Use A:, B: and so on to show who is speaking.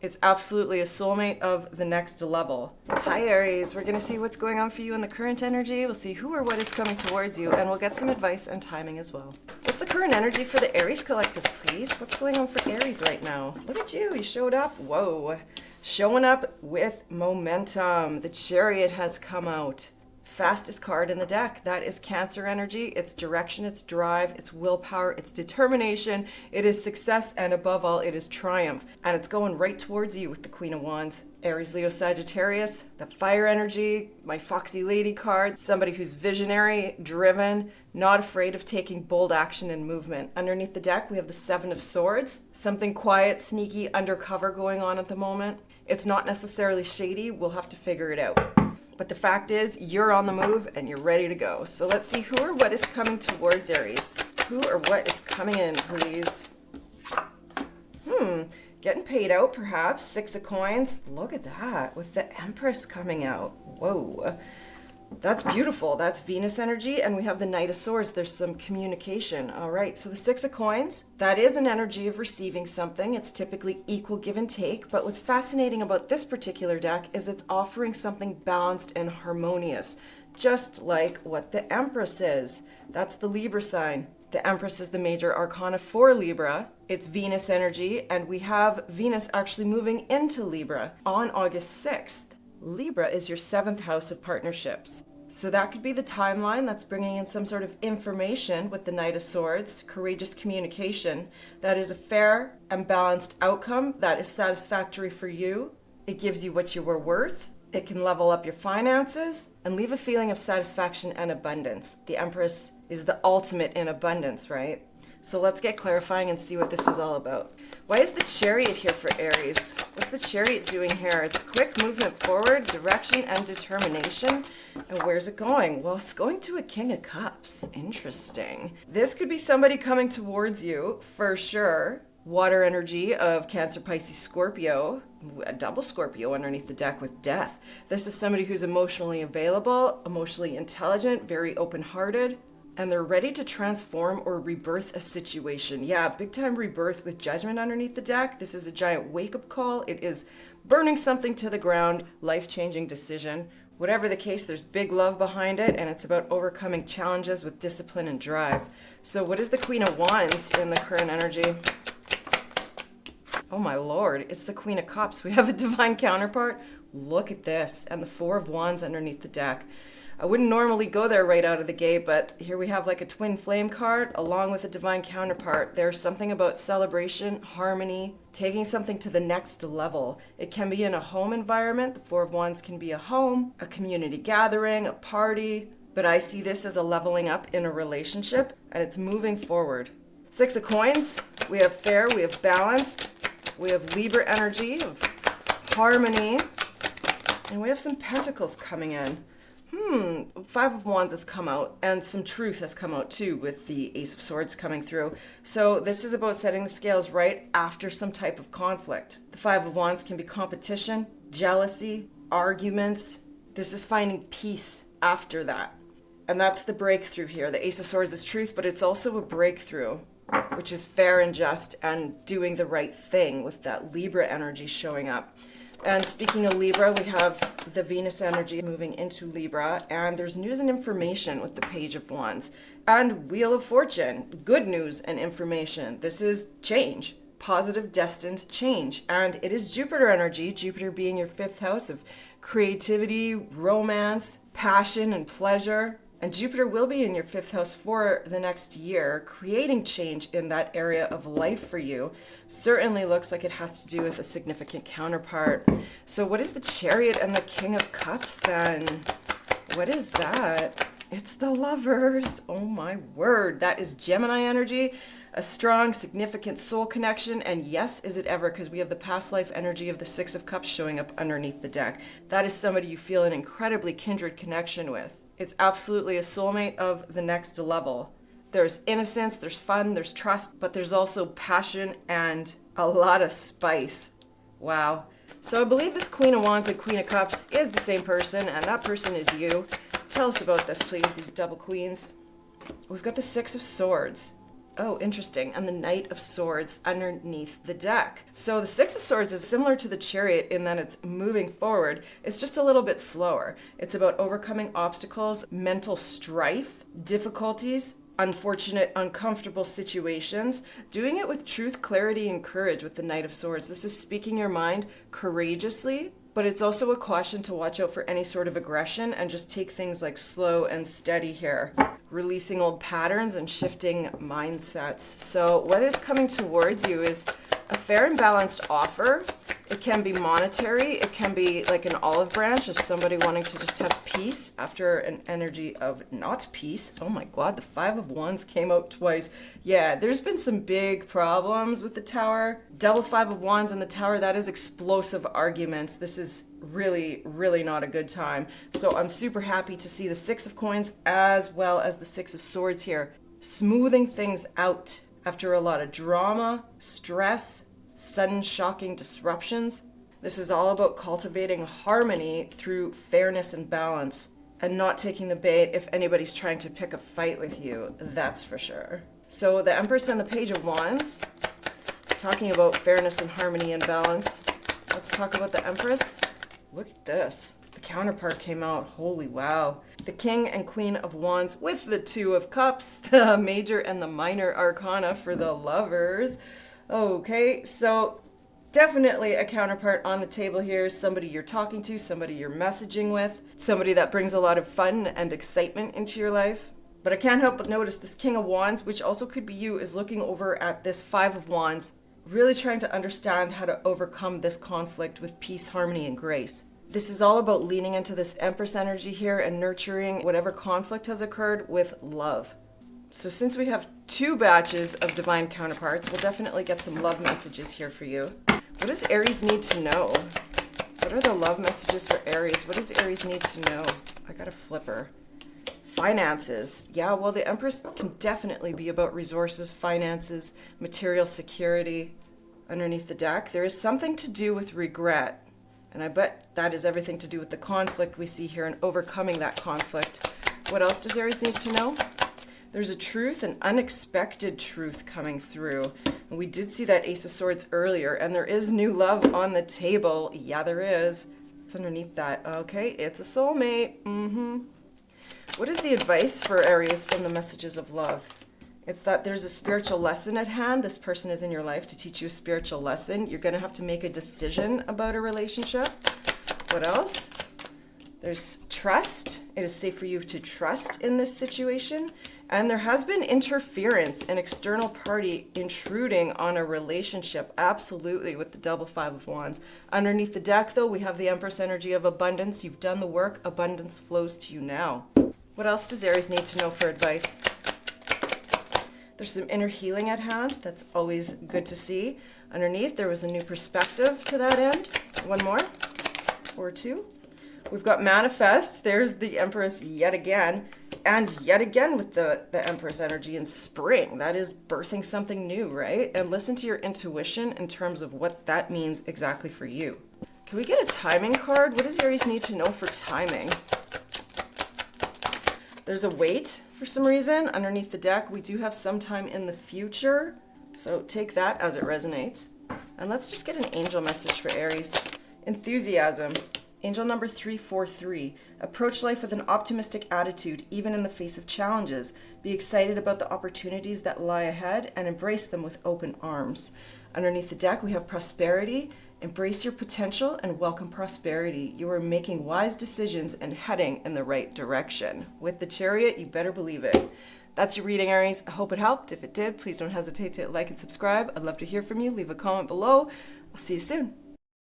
A: It's absolutely a soulmate of the next level. Hi Aries, we're going to see what's going on for you in the current energy. We'll see who or what is coming towards you, and we'll get some advice and timing as well. What's the current energy for the Aries collective, please? What's going on for Aries right now? Look at you, you showed up. Whoa. Showing up with momentum. The Chariot has come out. Fastest card in the deck. That is Cancer energy. It's direction, it's drive, it's willpower, it's determination, it is success, and above all, it is triumph. And it's going right towards you with the Queen of Wands. Aries, Leo, Sagittarius, the fire energy, my Foxy Lady card, somebody who's visionary, driven, not afraid of taking bold action and movement. Underneath the deck, we have the Seven of Swords, something quiet, sneaky, undercover going on at the moment. It's not necessarily shady. We'll have to figure it out. But the fact is, you're on the move and you're ready to go. So let's see who or what is coming towards Aries. Who or what is coming in, please? Getting paid out, perhaps. Six of Coins. Look at that, with the Empress coming out. Whoa. That's beautiful. That's Venus energy, and we have the Knight of Swords. There's some communication. All right, so the Six of Coins, that is an energy of receiving something. It's typically equal give and take, but what's fascinating about this particular deck is it's offering something balanced and harmonious, just like what the Empress is. That's the Libra sign. The Empress is the major arcana for Libra. It's Venus energy, and we have Venus actually moving into Libra on August 6th. Libra is your 7th house of partnerships. So that could be the timeline that's bringing in some sort of information with the Knight of Swords, courageous communication. That is a fair and balanced outcome that is satisfactory for you. It gives you what you were worth. It can level up your finances and leave a feeling of satisfaction and abundance. The Empress is the ultimate in abundance, right? So let's get clarifying and see what this is all about. Why is the Chariot here for Aries? What's the Chariot doing here? It's quick movement forward, direction, and determination. And where's it going? Well, it's going to a King of Cups. Interesting. This could be somebody coming towards you, for sure. Water energy of Cancer, Pisces, Scorpio. A double Scorpio underneath the deck with Death. This is somebody who's emotionally available, emotionally intelligent, very open-hearted, and they're ready to transform or rebirth a situation. Yeah, big time rebirth with Judgment underneath the deck. This is a giant wake-up call. It is burning something to the ground, life-changing decision. Whatever the case, there's big love behind it, and it's about overcoming challenges with discipline and drive. So what is the Queen of Wands in the current energy? Oh my Lord, it's the Queen of Cups. We have a divine counterpart. Look at this, and the Four of Wands underneath the deck. I wouldn't normally go there right out of the gate, but here we have like a twin flame card along with a divine counterpart. There's something about celebration, harmony, taking something to the next level. It can be in a home environment. The Four of Wands can be a home, a community gathering, a party, but I see this as a leveling up in a relationship, and it's moving forward. Six of Coins, we have fair, we have balanced, we have Libra energy of harmony, and we have some pentacles coming in. Five of Wands has come out, and some truth has come out too with the Ace of Swords coming through. So this is about setting the scales right after some type of conflict. The Five of Wands can be competition, jealousy, arguments. This is finding peace after that. And that's the breakthrough here. The Ace of Swords is truth, but it's also a breakthrough, which is fair and just and doing the right thing with that Libra energy showing up. And speaking of Libra, we have the Venus energy moving into Libra, and there's news and information with the Page of Wands. And Wheel of Fortune, good news and information. This is change, positive destined change. And it is Jupiter energy, Jupiter being your 5th house of creativity, romance, passion, and pleasure. And Jupiter will be in your 5th house for the next year, creating change in that area of life for you. Certainly looks like it has to do with a significant counterpart. So what is the Chariot and the King of Cups then? What is that? It's the Lovers. Oh my word. That is Gemini energy, a strong, significant soul connection. And yes, is it ever, because we have the past life energy of the Six of Cups showing up underneath the deck. That is somebody you feel an incredibly kindred connection with. It's absolutely a soulmate of the next level. There's innocence, there's fun, there's trust, but there's also passion and a lot of spice. Wow. So I believe this Queen of Wands and Queen of Cups is the same person, and that person is you. Tell us about this, please, these double queens. We've got the Six of Swords. Oh, interesting. And the Knight of Swords underneath the deck. So the Six of Swords is similar to the Chariot in that it's moving forward. It's just a little bit slower. It's about overcoming obstacles, mental strife, difficulties, unfortunate, uncomfortable situations, doing it with truth, clarity, and courage with the Knight of Swords. This is speaking your mind courageously, but it's also a caution to watch out for any sort of aggression and just take things like slow and steady here. Releasing old patterns and shifting mindsets. So what is coming towards you is a fair and balanced offer. It can be monetary. It can be like an olive branch of somebody wanting to just have peace after an energy of not peace. Oh my God, the Five of Wands came out twice. Yeah, there's been some big problems with the Tower. Double Five of Wands in the Tower, that is explosive arguments. This is really, really not a good time. So I'm super happy to see the Six of Coins as well as the Six of Swords here, smoothing things out after a lot of drama, stress, sudden shocking disruptions. This is all about cultivating harmony through fairness and balance and not taking the bait if anybody's trying to pick a fight with you, that's for sure. So the Empress and the Page of Wands, talking about fairness and harmony and balance. Let's talk about the Empress. Look at this. The counterpart came out. Holy wow. The King and Queen of Wands with the Two of Cups, the major and the minor arcana for the lovers. Okay, so definitely a counterpart on the table here. Somebody you're talking to, somebody you're messaging with, somebody that brings a lot of fun and excitement into your life. But I can't help but notice this King of Wands, which also could be you, is looking over at this Five of Wands, really trying to understand how to overcome this conflict with peace, harmony, and grace. This is all about leaning into this Empress energy here and nurturing whatever conflict has occurred with love. So since we have two batches of divine counterparts, we'll definitely get some love messages here for you. What does Aries need to know? What are the love messages for Aries? What does Aries need to know? I got a flipper. Finances. Yeah, well, the Empress can definitely be about resources, finances, material security. Underneath the deck, there is something to do with regret. And I bet that is everything to do with the conflict we see here and overcoming that conflict. What else does Aries need to know? There's a truth, an unexpected truth coming through. And we did see that Ace of Swords earlier, and there is new love on the table. Yeah, there is. It's underneath that. Okay, it's a soulmate. What is the advice for Aries from the messages of love? It's that there's a spiritual lesson at hand. This person is in your life to teach you a spiritual lesson. You're going to have to make a decision about a relationship. What else? There's trust. It is safe for you to trust in this situation. And there has been interference, an external party intruding on a relationship, absolutely, with the double Five of Wands. Underneath the deck, though, we have the Empress energy of abundance. You've done the work. Abundance flows to you now. What else does Aries need to know for advice? There's some inner healing at hand. That's always good to see. Underneath, there was a new perspective to that end. One more or two. We've got manifest. There's the Empress yet again. And yet again with the Empress energy in spring. That is birthing something new, right? And listen to your intuition in terms of what that means exactly for you. Can we get a timing card? What does Aries need to know for timing? There's a wait for some reason. Underneath the deck, we do have some time in the future. So take that as it resonates. And let's just get an angel message for Aries. Enthusiasm. Angel number 343. Approach life with an optimistic attitude, even in the face of challenges. Be excited about the opportunities that lie ahead and embrace them with open arms. Underneath the deck, we have prosperity. Embrace your potential and welcome prosperity. You are making wise decisions and heading in the right direction. With the Chariot, you better believe it. That's your reading, Aries. I hope it helped. If it did, please don't hesitate to like and subscribe. I'd love to hear from you. Leave a comment below. I'll see you soon.